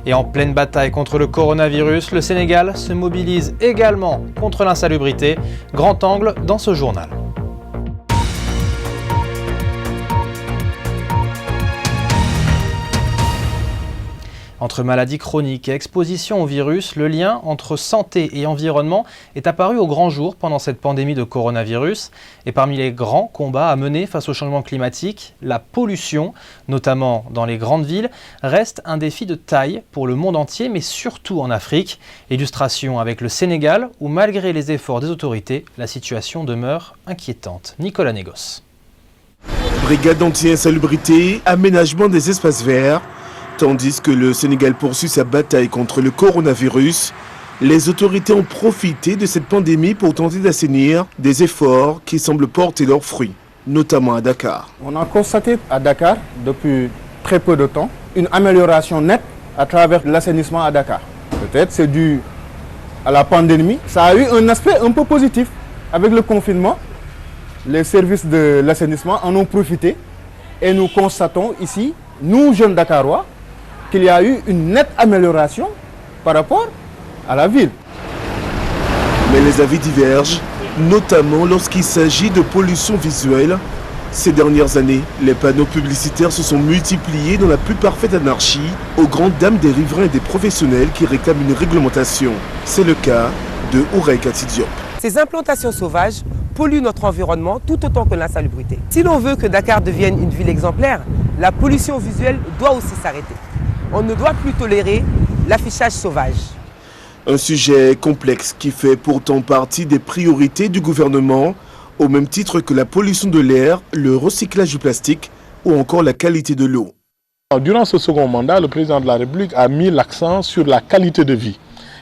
Et en pleine bataille contre le coronavirus, le Sénégal se mobilise également contre l'insalubrité. Grand angle dans ce journal. Entre maladies chroniques et exposition au virus, le lien entre santé et environnement est apparu au grand jour pendant cette pandémie de coronavirus. Et parmi les grands combats à mener face au changement climatique, la pollution, notamment dans les grandes villes, reste un défi de taille pour le monde entier, mais surtout en Afrique. Illustration avec le Sénégal, où malgré les efforts des autorités, la situation demeure inquiétante. Nicolas Négos. Brigade anti-insalubrité, aménagement des espaces verts. Tandis que le Sénégal poursuit sa bataille contre le coronavirus, les autorités ont profité de cette pandémie pour tenter d'assainir des efforts qui semblent porter leurs fruits, notamment à Dakar. On a constaté à Dakar, depuis très peu de temps, une amélioration nette à travers l'assainissement à Dakar. Peut-être c'est dû à la pandémie. Ça a eu un aspect un peu positif. Avec le confinement, les services de l'assainissement en ont profité et nous constatons ici, nous jeunes Dakarois, qu'il y a eu une nette amélioration par rapport à la ville. Mais les avis divergent, notamment lorsqu'il s'agit de pollution visuelle. Ces dernières années, les panneaux publicitaires se sont multipliés dans la plus parfaite anarchie, aux grandes dames des riverains et des professionnels qui réclament une réglementation. C'est le cas de Ourey Kati Diop. Ces implantations sauvages polluent notre environnement tout autant que l'insalubrité. Si l'on veut que Dakar devienne une ville exemplaire, la pollution visuelle doit aussi s'arrêter. On ne doit plus tolérer l'affichage sauvage. Un sujet complexe qui fait pourtant partie des priorités du gouvernement, au même titre que la pollution de l'air, le recyclage du plastique ou encore la qualité de l'eau. Durant ce second mandat, le président de la République a mis l'accent sur la qualité de vie.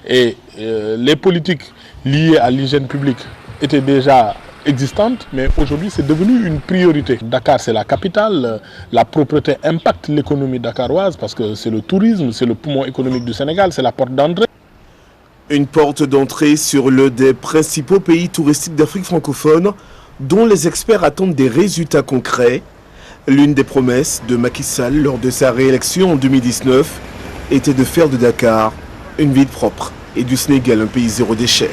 Et les politiques liées à l'hygiène publique étaient déjà existantes, mais aujourd'hui c'est devenu une priorité. Dakar, c'est la capitale, la propreté impacte l'économie dakaroise parce que c'est le tourisme, c'est le poumon économique du Sénégal, c'est la porte d'entrée. Une porte d'entrée sur l'un des principaux pays touristiques d'Afrique francophone dont les experts attendent des résultats concrets. L'une des promesses de Macky Sall lors de sa réélection en 2019 était de faire de Dakar une ville propre et du Sénégal un pays zéro déchet.